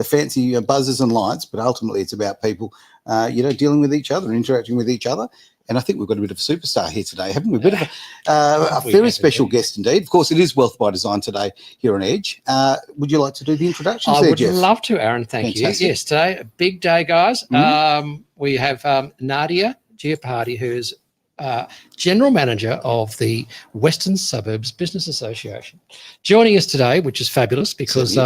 the fancy buzzers and lights, but ultimately it's about people, dealing with each other and interacting with each other. And I think we've got a bit of a superstar here today, haven't we? A bit of a very special guest indeed. Of course, it is Wealth by Design today here on Edge. Would you like to do the introductions I there, would Jeff? love to, Aaron. Thank you. Yes, today, a big day, guys. We have Nadia Leopardi, who's General Manager of the Western Suburbs Business Association, joining us today, which is fabulous because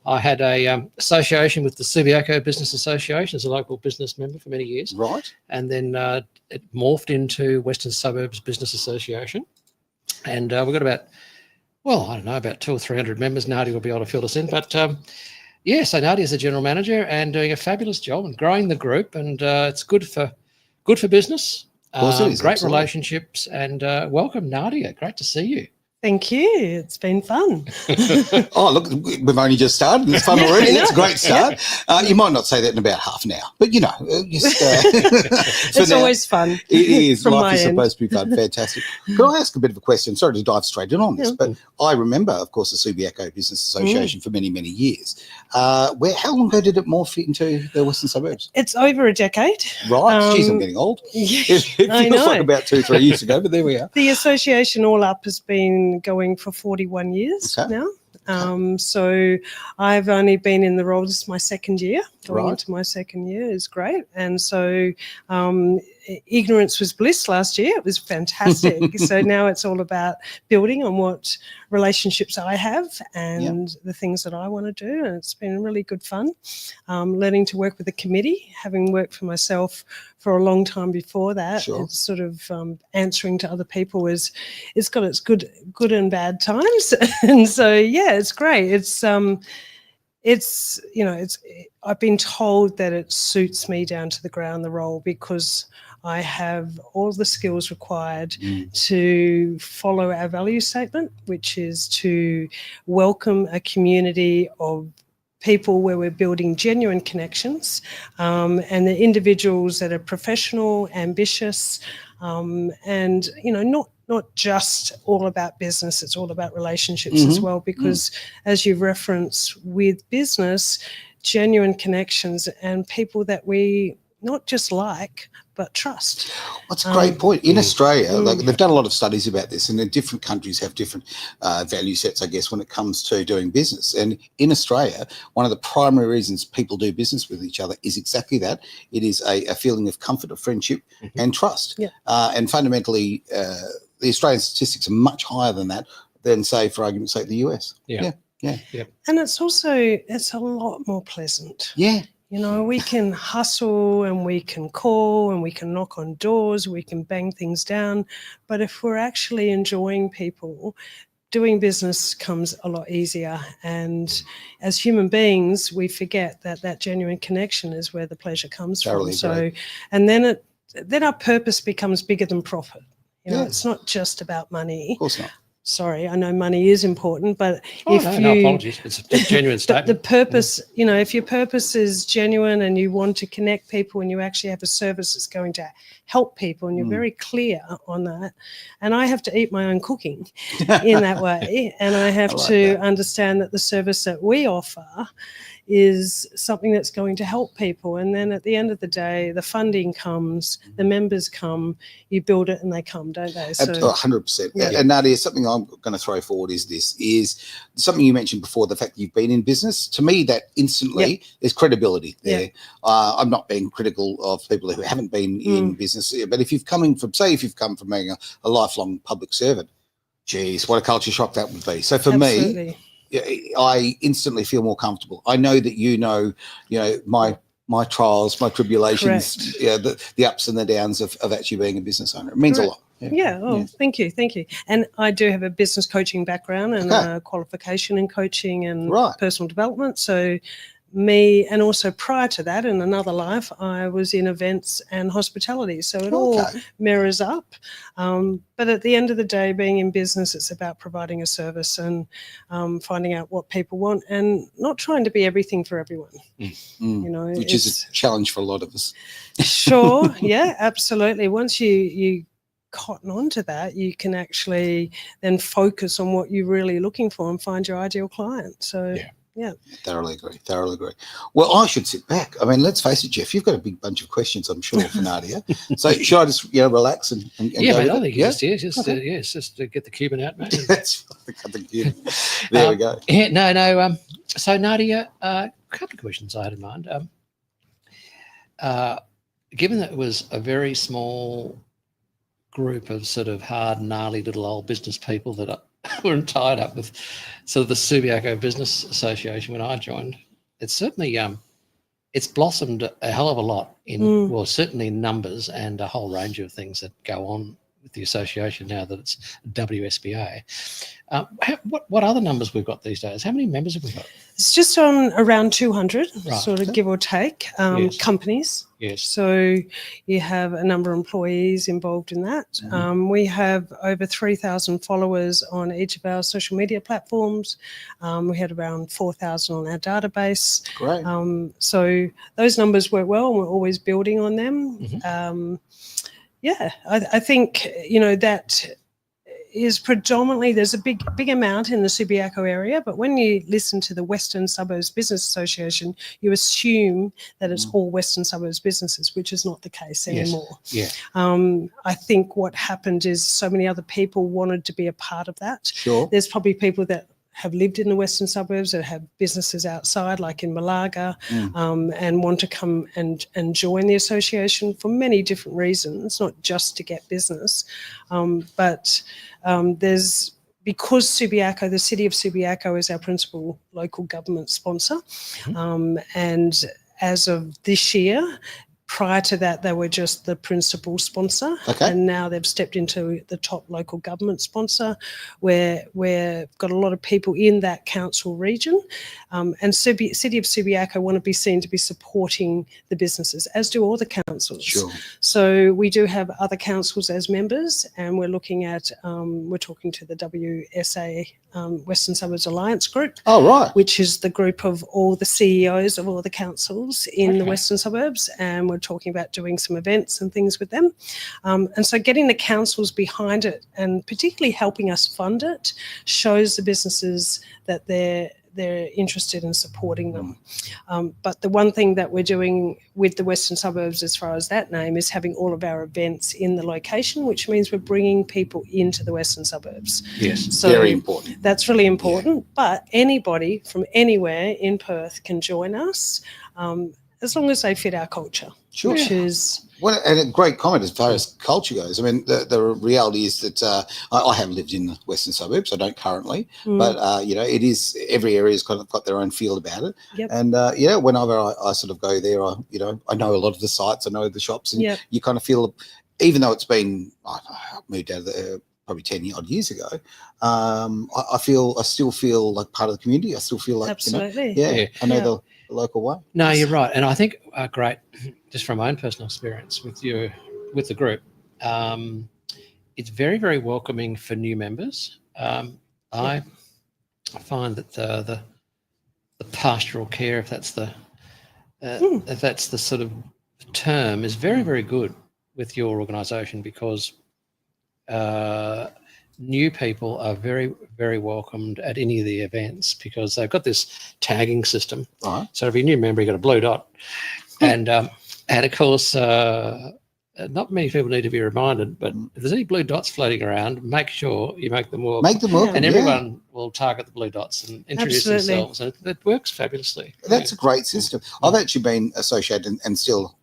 I had a association with the Subiaco Business Association as a local business member for many years. Right. And then it morphed into Western Suburbs Business Association. And we've got about 200 or 300 members. Nadia will be able to fill us in. But so Nadia's the General Manager and doing a fabulous job and growing the group. And it's good for business. Of course it is, great absolutely. Relationships, and welcome, Nadia. Great to see you. Thank you. It's been fun. Oh, look, we've only just started. It's fun already. That's a great start. You might not say that in about half an hour, but it's always fun. It is. From Life is my end. supposed to be fun. Fantastic. Could I ask a bit of a question? Sorry to dive straight in on this, but I remember, of course, the Subiaco Business Association for many, many years. How long ago did it morph into the Western Suburbs? It's over a decade. Right. Geez, I'm getting old. It feels like about 2-3 years ago, but there we are. The association all up has been going for 41 years now. So I've only been in the role, this is my second year. Going into my second year is great. And so ignorance was bliss last year. It was fantastic. So now it's all about building on what relationships I have and the things that I want to do. And it's been really good fun. Learning to work with the committee, having worked for myself for a long time before that. It's sort of answering to other people it's got its good and bad times. And so, it's great. I've been told that it suits me down to the ground, the role, because I have all the skills required to follow our value statement, which is to welcome a community of people where we're building genuine connections, and the individuals that are professional, ambitious, and not just all about business, it's all about relationships as well, because as you've referenced with business, genuine connections and people that we not just like, but trust. That's a great point. In Australia, they've done a lot of studies about this, and different countries have different value sets, I guess, when it comes to doing business. And in Australia, one of the primary reasons people do business with each other is exactly that. It is a feeling of comfort, of friendship and trust. And fundamentally, the Australian statistics are much higher than that than, say, for argument's sake, the US. And it's a lot more pleasant. We can hustle and we can call and we can knock on doors, we can bang things down. But if we're actually enjoying people, doing business comes a lot easier. And as human beings, we forget that genuine connection is where the pleasure comes from. So, and then our purpose becomes bigger than profit. It's not just about money. Of course not. Sorry, I know money is important, but no apologies. It's a genuine statement. The purpose, if your purpose is genuine and you want to connect people and you actually have a service that's going to help people and you're very clear on that, and I have to eat my own cooking in that way, and I have to understand that the service that we offer is something that's going to help people. And then at the end of the day, the funding comes, the members come, you build it and they come, don't they? So, 100%. And Nadia, something I'm going to throw forward is something you mentioned before, the fact that you've been in business. To me, that instantly there's credibility there. I'm not being critical of people who haven't been in business, but if you've come from being a lifelong public servant, geez, what a culture shock that would be. So for me, I instantly feel more comfortable. I know that my trials, my tribulations, the ups and the downs of actually being a business owner. It means a lot. Thank you. And I do have a business coaching background and a qualification in coaching and personal development. So and also prior to that, in another life, I was in events and hospitality. So it all mirrors up. But at the end of the day, being in business, it's about providing a service and finding out what people want and not trying to be everything for everyone. Which is a challenge for a lot of us. Sure. Yeah, absolutely. Once you cotton onto that, you can actually then focus on what you're really looking for and find your ideal client. So Yeah. Thoroughly agree. Well, I should sit back. I mean, let's face it, Jeff, you've got a big bunch of questions, I'm sure, for Nadia. So should I just, relax and yeah, go mate, with I it? think just to get the Cuban out, mate. That's the Cuban. There we go. Yeah, no. So Nadia, a couple of questions I had in mind. Given that it was a very small group of sort of hard, gnarly little old business people that were tied up with sort of the Subiaco Business Association when I joined, it's certainly it's blossomed a hell of a lot in well, certainly in numbers and a whole range of things that go on with the association now that it's WSBA. What other numbers we've got these days? How many members have we got? It's just on around 200, Right. sort of give or take, Yes. companies. Yes. So you have a number of employees involved in that. We have over 3,000 followers on each of our social media platforms. We had around 4,000 on our database. Great. So those numbers work well, and we're always building on them. I think, that is predominantly, there's a big amount in the Subiaco area, but when you listen to the Western Suburbs Business Association, you assume that it's all Western Suburbs businesses, which is not the case anymore. Yes. Yeah. I think what happened is so many other people wanted to be a part of that. Sure. There's probably people that have lived in the Western Suburbs that have businesses outside, like in Malaga, and want to come and join the association for many different reasons, not just to get business. But there's, because Subiaco, the city of Subiaco is our principal local government sponsor, and as of this year, prior to that, they were just the principal sponsor, and now they've stepped into the top local government sponsor, where we've got a lot of people in that council region, and City of Subiaco want to be seen to be supporting the businesses, as do all the councils. Sure. So we do have other councils as members, and we're looking at, we're talking to the WSA, Western Suburbs Alliance Group. Oh, right. Which is the group of all the CEOs of all the councils in the Western Suburbs, and we're talking about doing some events and things with them. And so getting the councils behind it, and particularly helping us fund it, shows the businesses that they're interested in supporting them. But the one thing that we're doing with the Western Suburbs, as far as that name, is having all of our events in the location, which means we're bringing people into the Western Suburbs. Yes, so very important. That's really important. But anybody from anywhere in Perth can join us, as long as they fit our culture. Sure. Which is... Well, and a great comment as far as culture goes. I mean, the reality is that I have lived in the Western Suburbs. I don't currently, but it is, every area's kind of got their own feel about it. Yep. And whenever I sort of go there, I know a lot of the sites, I know the shops, and you kind of feel, even though it's been, I moved out of there probably 10 odd years ago, I still feel like part of the community. I still feel like, absolutely, I know the local way. No, you're right, and I think great. Just from my own personal experience with the group, it's very, very welcoming for new members. I find that the pastoral care, if that's the sort of term, is very, very good with your organisation, because new people are very, very welcomed at any of the events, because they've got this tagging system. Right. So if you're a new member, you've got a blue dot. And of course, not many people need to be reminded, but if there's any blue dots floating around, make sure you make them welcome. Make them welcome, and everyone will target the blue dots and introduce themselves. And it works fabulously. That's a great system. I've actually been associated and still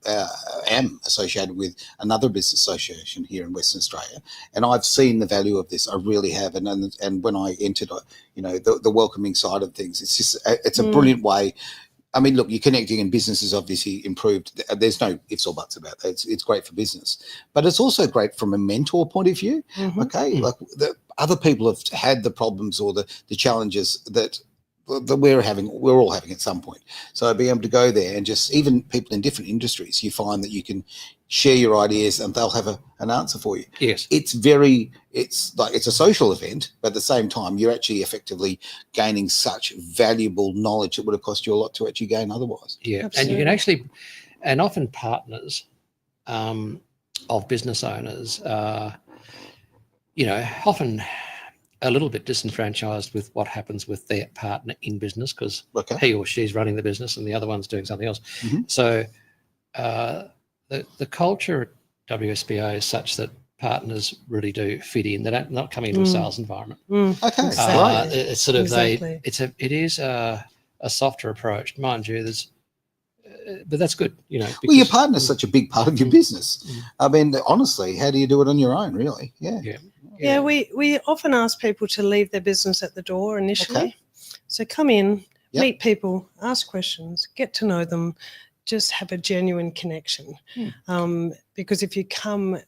am associated with another business association here in Western Australia, and I've seen the value of this. I really have. And when I entered, the welcoming side of things, it's a brilliant way. I mean, look, you're connecting, and business is obviously improved. There's no ifs or buts about that. It's great for business, but it's also great from a mentor point of view. Okay, like the other people have had the problems or the challenges that we're all having at some point. So being able to go there, and just even people in different industries, you find that you can share your ideas and they'll have an answer for you. Yes. It's a social event, but at the same time, you're actually effectively gaining such valuable knowledge that would have cost you a lot to actually gain otherwise. Yeah. Absolutely. And you can actually, and often partners of business owners, often a little bit disenfranchised with what happens with their partner in business because he or she's running the business and the other one's doing something else. So the culture at WSBA is such that partners really do fit in. They don't not come into a sales environment. Okay, it's sort of it is a softer approach, mind you. But that's good, you know. Well, your partner's such a big part of your business. I mean, honestly, how do you do it on your own, really? Yeah, we often ask people to leave their business at the door initially. Okay. So come in, meet people, ask questions, get to know them, just have a genuine connection. Because if you come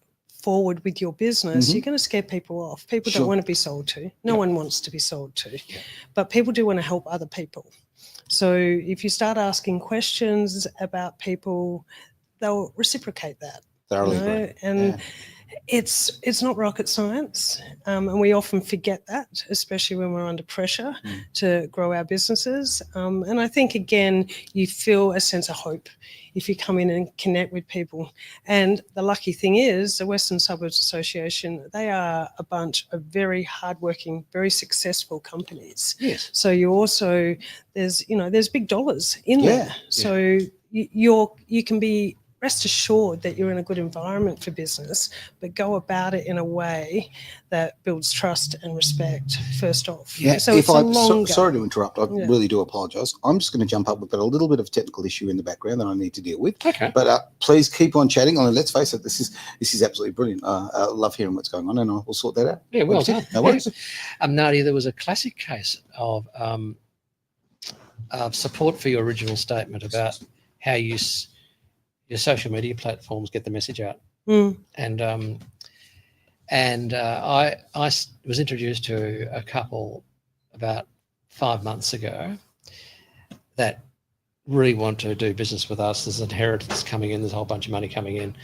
forward with your business, you're going to scare people off. People don't want to be sold to. No one wants to be sold to. But people do want to help other people. So if you start asking questions about people, they'll reciprocate that. Thoroughly agree. And it's not rocket science, and we often forget that, especially when we're under pressure to grow our businesses. And I think, again, you feel a sense of hope if you come in and connect with people. And the lucky thing is the Western Suburbs Association, they are a bunch of very hardworking, very successful companies. Yes. So you also, there's big dollars in there. So you can be rest assured that you're in a good environment for business, but go about it in a way that builds trust and respect first off. Yeah, so it's a long sorry to interrupt. I really do apologise. I'm just going to jump up. We've got a little bit of technical issue in the background that I need to deal with. Okay. But please keep on chatting. And let's face it, this is absolutely brilliant. I love hearing what's going on, and we'll sort that out. Yeah, well done. No worries. Nadia, there was a classic case of support for your original statement about how your social media platforms get the message out. And I was introduced to a couple about 5 months ago that really want to do business with us. There's inheritance coming in. There's a whole bunch of money coming in.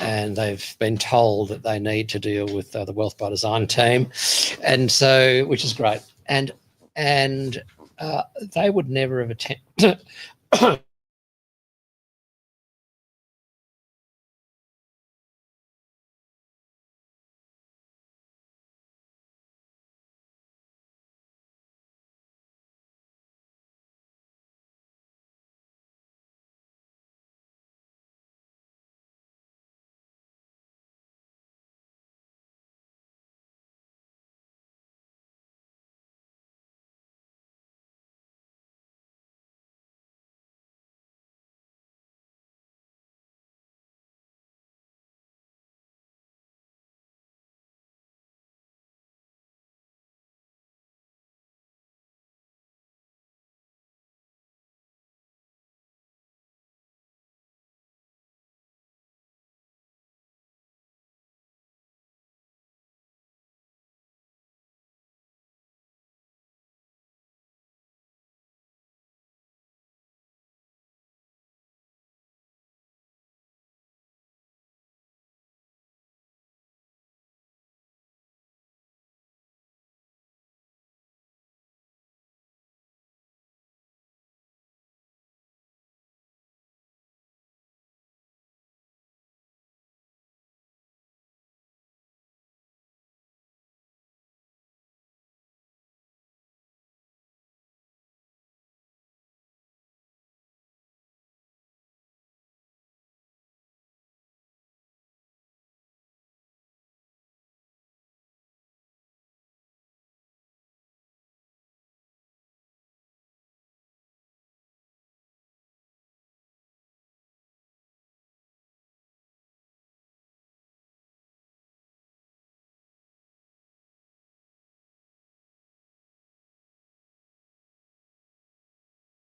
And they've been told that they need to deal with the Wealth by Design team. And so, which is great. And they would never have attempted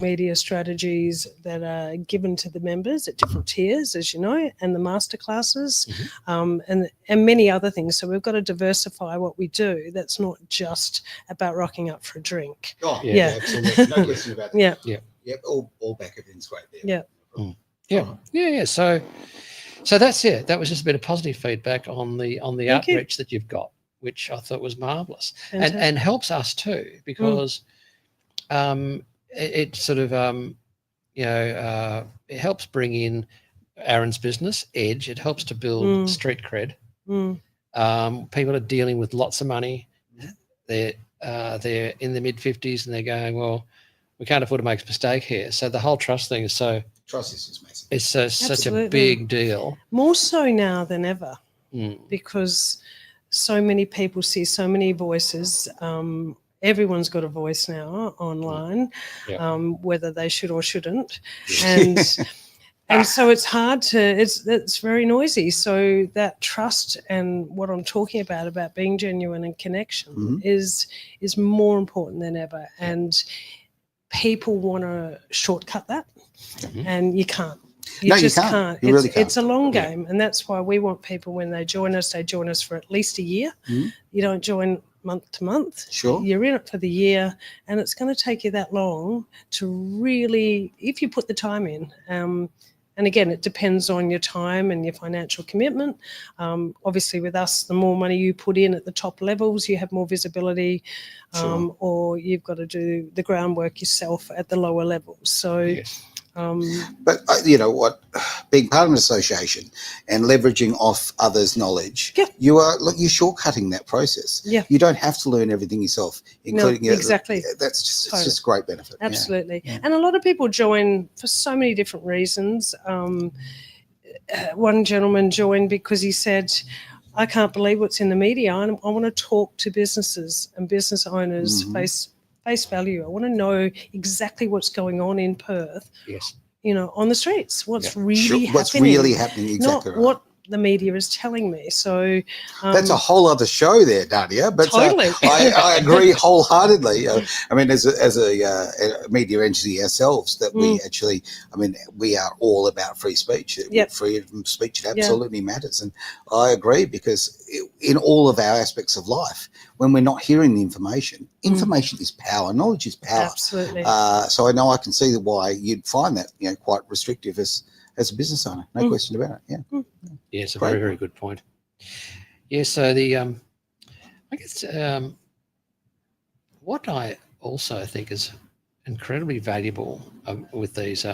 media strategies that are given to the members at different tiers, as you know, and the masterclasses, and many other things. So we've got to diversify what we do. That's not just about rocking up for a drink. Oh, yeah, absolutely. No question about that. Yeah. All back everything's great there. Yeah. So that's it. That was just a bit of positive feedback on the outreach that you've got, which I thought was marvellous, and helps us too, because it sort of it helps bring in Aaron's business Edge. It helps to build street cred. People are dealing with lots of money. they're in the mid-50s and they're going, well, we can't afford to make a mistake here. So the whole trust thing is trust is just massive. it's such Absolutely. a big deal. More so now than ever, Mm. because so many people see so many voices. Everyone's got a voice now online, Yeah. whether they should or shouldn't, and so it's hard to. It's very noisy. So that trust and what I'm talking about being genuine and connection is more important than ever. And people want to shortcut that, and you can't. You just can't. You really can't. It's a long game, and that's why we want people when they join us for at least a year. You don't join month to month. Sure. You're in it for the year, and it's going to take you that long to really, if you put the time in. And again, it depends on your time and your financial commitment. Obviously, with us, the more money you put in at the top levels, you have more visibility, or you've got to do the groundwork yourself at the lower levels. So. Yes. But you know what, being part of an association and leveraging off others' knowledge, you're shortcutting that process. Yeah. You don't have to learn everything yourself, including exactly. That's just Totally. it's just a great benefit. Absolutely. Yeah. And a lot of people join for so many different reasons. One gentleman joined because he said, I can't believe what's in the media. I want to talk to businesses and business owners face value. I want to know exactly what's going on in Perth. Yes. On the streets. What's really happening. What's really happening, exactly. Not what the media is telling me. So that's a whole other show there, Nadia. But totally. I agree wholeheartedly. I mean, as a media entity ourselves, that we actually, we are all about free speech. Freedom of speech, it absolutely matters. And I agree, because in all of our aspects of life, when we're not hearing the information is power. Knowledge is power. Absolutely. So I know I can see why you'd find that quite restrictive as a business owner. No question about it. Yeah. Yeah, it's a very, very good point. Yeah, so the I guess what I also think is incredibly valuable with these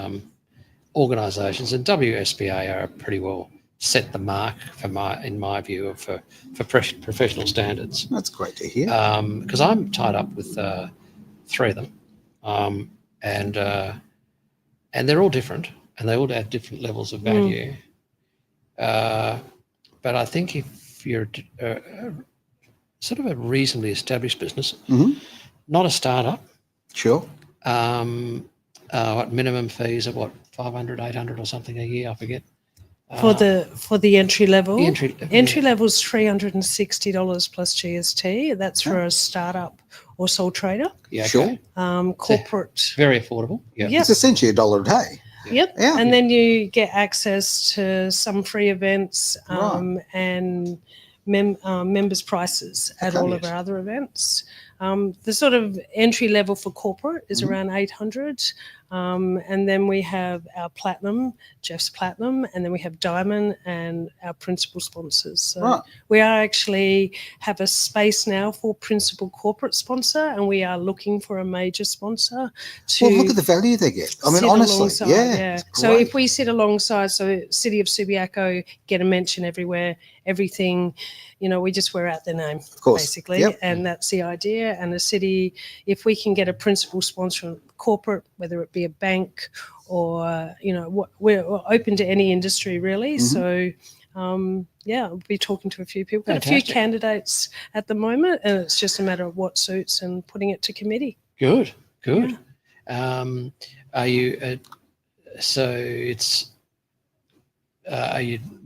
organisations, and WSBA are pretty well set the mark in my view for professional standards. That's great to hear. Because I'm tied up with 3 of them, and they're all different, and they all have different levels of value. But I think if you're sort of a reasonably established business, not a startup, sure. What minimum fees are, what, 500, 800 or something a year, I forget. For the entry level, entry level is $360 plus GST. That's for a startup or sole trader. Yeah, sure. Corporate, very affordable. Yeah, it's essentially $1 a day. Yep. Yeah. And then you get access to some free events and members' prices at all of our other events. The sort of entry level for corporate is around 800. And then we have our platinum, Jeff's platinum, and then we have diamond and our principal sponsors. So we are actually have a space now for principal corporate sponsor, and we are looking for a major sponsor to. Well, look at the value they get. I mean, honestly, So if we sit alongside, so City of Subiaco get a mention everywhere, everything, we just wear out their name, of course, basically, and that's the idea. And the city, if we can get a principal sponsor corporate, whether it be a bank or we're open to any industry really. So I'll be talking to a few people. Got a few candidates at the moment, and it's just a matter of what suits and putting it to committee. Good. Are you so it's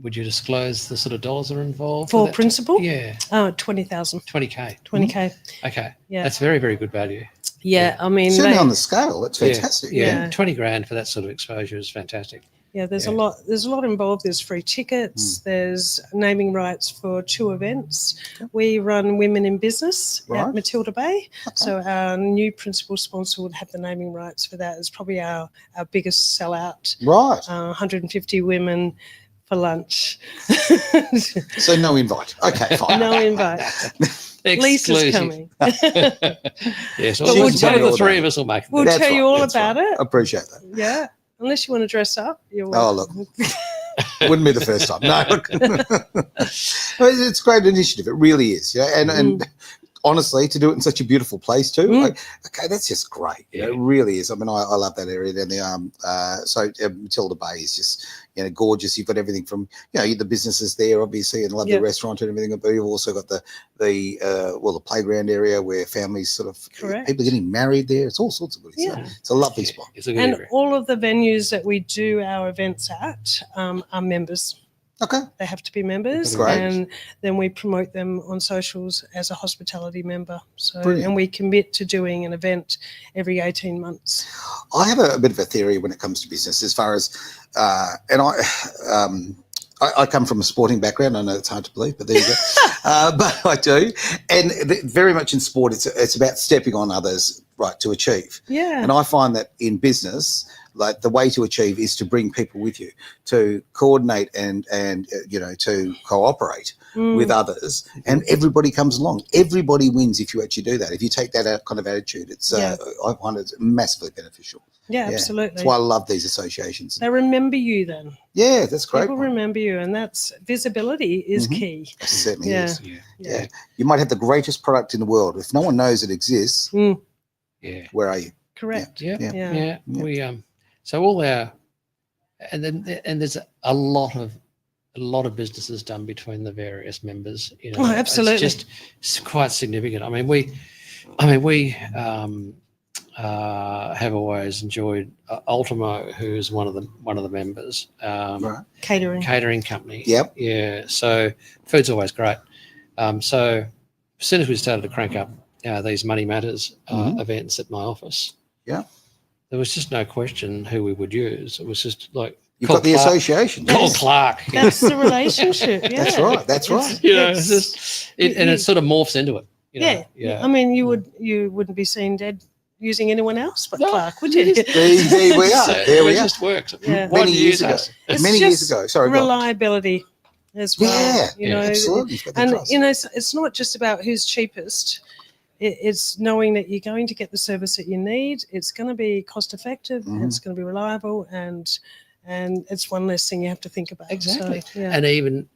would you disclose the sort of dollars that are involved for principal? Yeah. 20,000. 20K. 20K. Okay. Yeah. That's very, very good value. Yeah, I mean, certainly on the scale, that's fantastic. Yeah, 20 grand for that sort of exposure is fantastic. Yeah, there's a lot. There's a lot involved. There's free tickets. There's naming rights for 2 events. We run Women in Business at Matilda Bay. So our new principal sponsor would have the naming rights for that. It's probably our biggest sellout. Right. 150 women for lunch. So no invite. Okay, fine. No invite. Lisa's coming. Yes, one of the 3 of us will make it. We'll tell you all about it. I appreciate that. Yeah. Unless you want to dress up. You're welcome. Look. Wouldn't be the first time. No, look. It's a great initiative. It really is. And honestly, to do it in such a beautiful place too. Mm. Like, okay, that's just great. Yeah. It really is. I mean, I love that area down there. So Matilda Bay is just, gorgeous. You've got everything from, the businesses there, obviously, and lovely restaurant and everything. But you've also got the playground area where families sort of, Correct. people getting married there. It's all sorts of good stuff. Yeah. It's a lovely spot. It's a good And area. all of the venues that we do our events at are members. Okay. They have to be members, Great. and then we promote them on socials as a hospitality member. So, Brilliant. and we commit to doing an event every 18 months. I have a bit of a theory when it comes to business, as far as, and I come from a sporting background. I know it's hard to believe, but there you go. But I do, and very much in sport, it's about stepping on others, right, to achieve. Yeah. And I find that in business, like, the way to achieve is to bring people with you, to coordinate and to cooperate with others, and everybody comes along. Everybody wins if you actually do that. If you take that kind of attitude, it's I find it's massively beneficial. Yeah, absolutely. That's why I love these associations. They remember you then. Yeah, that's great. People remember you, and that's visibility is key. It certainly Yeah. is. Yeah. You might have the greatest product in the world. If no one knows it exists, where are you? Correct. Yeah. We so all our and there's a lot of businesses done between the various members. Oh, absolutely. It's quite significant. I mean, we have always enjoyed Ultimo, who's one of the members. Right. Catering company. Yep. Yeah. So food's always great. So as soon as we started to crank up these Money Matters events at my office, there was just no question who we would use. It was just like, you've got the association. Call Clark. That's the relationship. Yeah. That's right. It's just it sort of morphs into it. Yeah. I mean, you wouldn't be seen dead using anyone else but Clark, would you? There we are. There we it are. just works. Yeah. Many years ago. Sorry, reliability as well. Yeah, absolutely. And it's not just about who's cheapest. It's knowing that you're going to get the service that you need. It's going to be cost effective. And it's going to be reliable, and it's one less thing you have to think about. Exactly. So, yeah. And even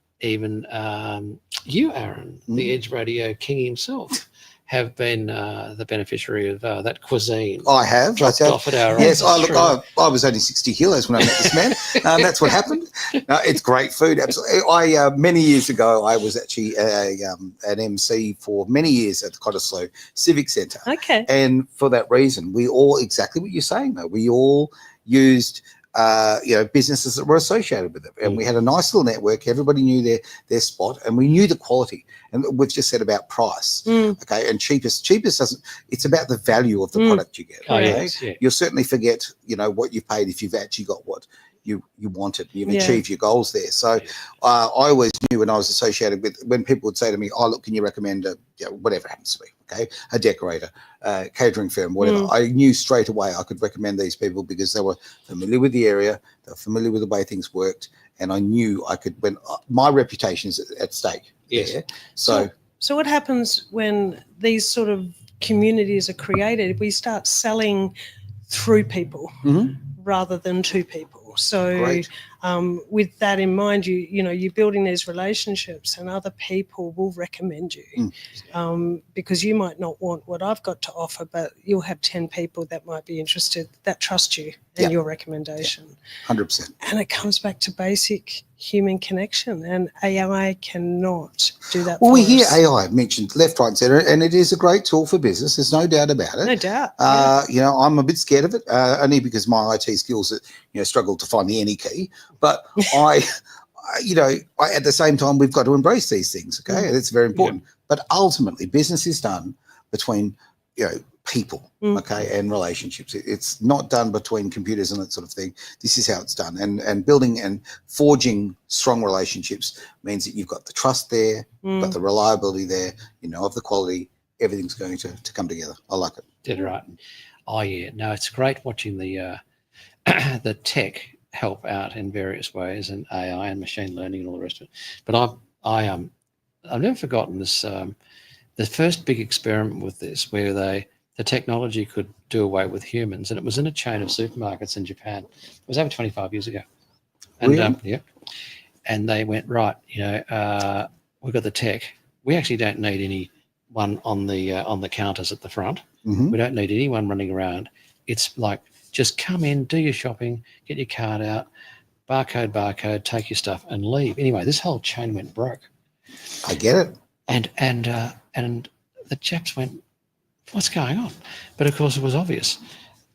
you, Aaron, the Edge Radio king himself, have been the beneficiary of that cuisine. I have. Dropped off at our yes, office. I was only 60 kilos when I met this man. That's what happened. It's great food, absolutely. Many years ago, I was actually an MC for many years at the Cottesloe Civic Centre. Okay. And for that reason, we all, exactly what you're saying, though, we all used businesses that were associated with it, and we had a nice little network. Everybody knew their spot, and we knew the quality. And we've just said about price, okay? And cheapest doesn't. It's about the value of the product you get. Oh, okay? yes, yeah. You'll certainly forget, what you paid if you've actually got what you wanted. You've achieved your goals there. So I always knew when I was associated with, when people would say to me, "Oh, look, can you recommend whatever happens to be, okay, a decorator, catering firm, whatever." I knew straight away I could recommend these people because they were familiar with the area, they were familiar with the way things worked, and I knew I could. When my reputation is at stake. Yes. There. So what happens when these sort of communities are created? We start selling through people rather than to people. So with that in mind, you're building these relationships, and other people will recommend you because you might not want what I've got to offer, but you'll have 10 people that might be interested, that trust you and your recommendation. 100%. And it comes back to basic human connection, and AI cannot do that. Well, we hear AI mentioned left, right, and centre, and it is a great tool for business. There's no doubt about it. No doubt. I'm a bit scared of it, only because my IT skills, struggle to find the any key. But I at the same time, we've got to embrace these things. Okay, and it's very important. But ultimately, business is done between people, okay, and relationships. It's not done between computers and that sort of thing. This is how it's done. And building and forging strong relationships means that you've got the trust there, you've got the reliability there, of the quality. Everything's going to come together. I like it. Did right. Oh yeah, no, it's great watching the the tech help out in various ways, and AI and machine learning and all the rest of it. But I've never forgotten this. The first big experiment with this, where the technology could do away with humans, and it was in a chain of supermarkets in Japan. It was over 25 years ago, and Really? and they went, right, we've got the tech. We actually don't need any one on the counters at the front. Mhm. We don't need anyone running around. It's like, just come in, do your shopping, get your card out, barcode, take your stuff and leave. Anyway, this whole chain went broke. I get it. And the chaps went, what's going on? But of course it was obvious.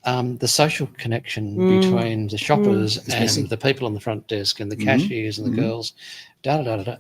The social connection between the shoppers and missing. the people on the front desk and the cashiers and the girls, so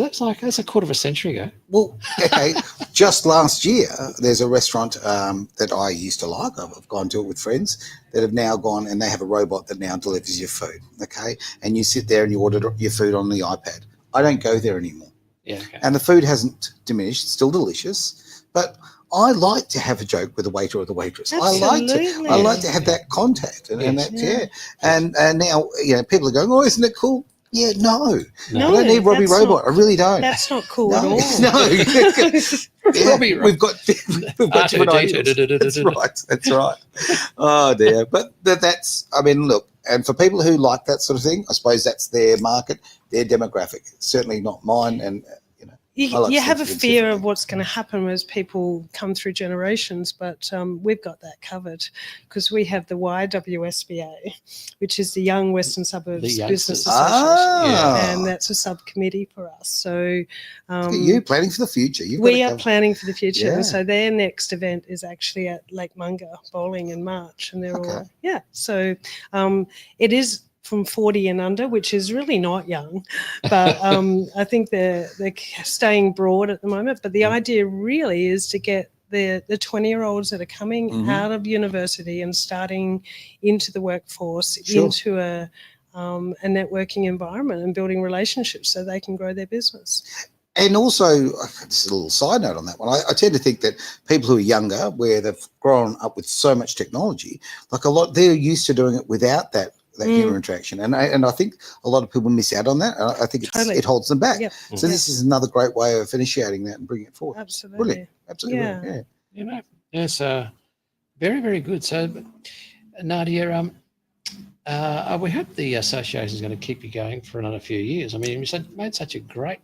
that's a quarter of a century ago. Well, okay, just last year, there's a restaurant that I used to like. I've gone to it with friends that have now gone, and they have a robot that now delivers your food, okay? And you sit there and you order your food on the iPad. I don't go there anymore. Yeah, okay. And the food hasn't diminished, it's still delicious, but I like to have a joke with the waiter or the waitress. Absolutely. I like to have that contact, and And now, people are going, oh, isn't it cool? Yeah, no. I don't need Robbie Robot. I really don't. That's not cool at all. No. Robbie, we've got different ideas. That's right. Oh dear. But that's, I mean, look, and for people who like that sort of thing, I suppose that's their market, their demographic. Certainly not mine. And you have a fear of what's going to happen as people come through generations, but we've got that covered because we have the WSBA, which is the Young Western Suburbs Business Association, and that's a subcommittee for us. So you planning for the future. We are planning for the future. And so their next event is actually at Lake Munga Bowling in March, and they're all So it is from 40 and under, which is really not young, but I think they're staying broad at the moment. But the idea really is to get the 20-year-olds that are coming out of university and starting into the workforce, into a networking environment and building relationships so they can grow their business. And also, just a little side note on that one, I tend to think that people who are younger, where they've grown up with so much technology, like they're used to doing it without that human interaction, and I think a lot of people miss out on that. I think it holds them back. Yep. So this is another great way of initiating that and bringing it forward. Absolutely, brilliant, absolutely, brilliant. It's very, very good. So, Nadia, we hope the association is going to keep you going for another few years. I mean, you made such a great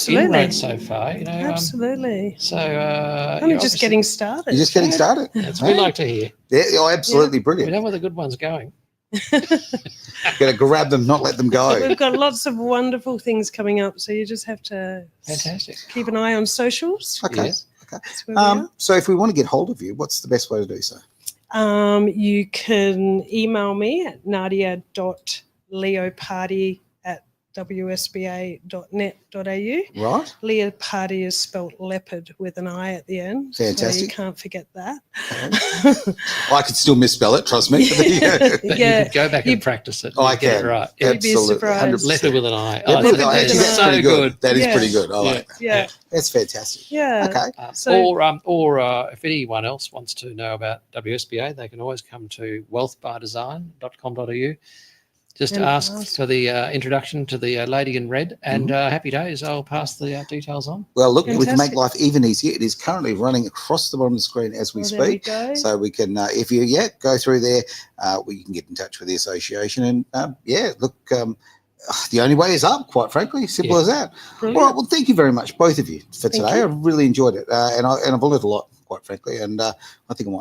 inroad so far. Absolutely. So I'm just getting started. You're just getting started. That's what we like to hear. Yeah, absolutely brilliant. We know where the good ones going. Got to grab them, not let them go. We've got lots of wonderful things coming up, so you just have to keep an eye on socials. Okay. So if we want to get hold of you, what's the best way to do so? You can email me at nadia.leopardi@wsba.net.au. Right. Leopardi is spelt leopard with an I at the end. Fantastic. So you can't forget that. I could still misspell it, trust me. But you could go back and practice it. I can. Right. Absolutely. Leopard with an I. That's pretty good. That is pretty good. I like that. Yeah. That's fantastic. Yeah. Okay. Or if anyone else wants to know about WSBA, they can always come to wealthbydesign.com.au. Just ask for the introduction to the lady in red, and happy days. I'll pass the details on. Well, look, we can make life even easier. It is currently running across the bottom of the screen as we speak. There we go. So we can, if you go through there, we can get in touch with the association. And the only way is up, quite frankly. Simple as that. Brilliant. All right. Well, thank you very much, both of you, for today. I really enjoyed it, and I've learned a lot, quite frankly. And I think I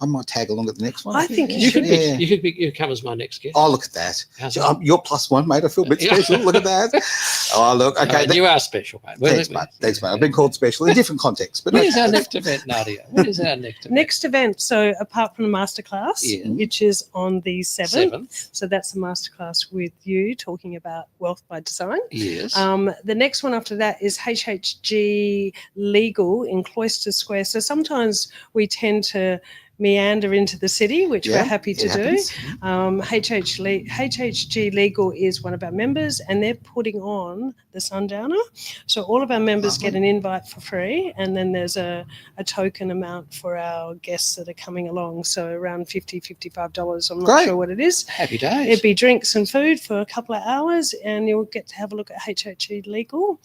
might tag along at the next one. I think you could come as my next guest. Oh, look at that! You're +1, mate. I feel a bit special. Look at that. Oh, look. Okay, you are special, mate. Thanks, mate. Thanks, mate. I've been called special in different contexts. But when is our next event, Nadia? When is our next event? Next event. So apart from the masterclass, which is on the 7th, so that's a masterclass with you talking about wealth by design. Yes. The next one after that is HHG Legal in Cloister Square. So sometimes we tend to meander into the city, which we're happy to do. HHG Legal is one of our members, and they're putting on the Sundowner. So all of our members get an invite for free, and then there's a token amount for our guests that are coming along. So around $50, $55. I'm not sure what it is. Happy days. It'd be drinks and food for a couple of hours, and you'll get to have a look at HHG Legal.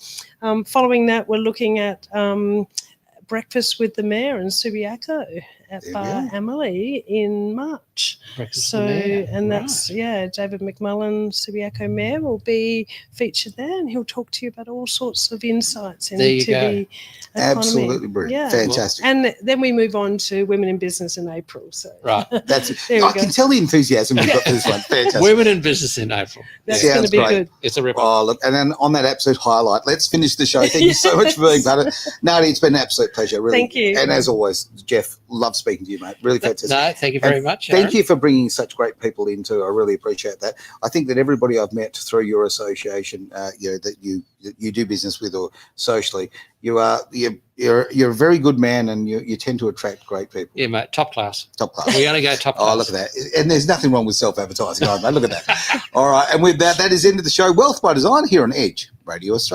Following that, we're looking at breakfast with the mayor and Subiaco, at There we Bar are. Emily in March. Breakfast So, with the Mayor. and that's, David McMullen, Subiaco Mayor, will be featured there, and he'll talk to you about all sorts of insights There you into go. the economy. Absolutely brilliant. Fantastic. And then we move on to Women in Business in April. So Right. That's There we I go. can tell the enthusiasm you've got for this one. Fantastic. Women in business in April. that's Sounds going to be great. good. It's a rip. Oh, look, and then on that absolute highlight, let's finish the show. Thank you so much for being part of it. Nadia, it's been an absolute pleasure. Really. Thank you. And as always, Jeff, love speaking to you, mate. Really fantastic. No, thank you very And much. Thank Aaron. you for bringing such great people into. I really appreciate that. I think that everybody I've met through your association, that you do business with or socially, you're a very good man, and you tend to attract great people. Yeah, mate. Top class. Top class. We only go top class. Oh, look at that. And there's nothing wrong with self-advertising, mate. Look at that. All right. And with that, that is the end of the show. Wealth by Design here on Edge Radio Australia.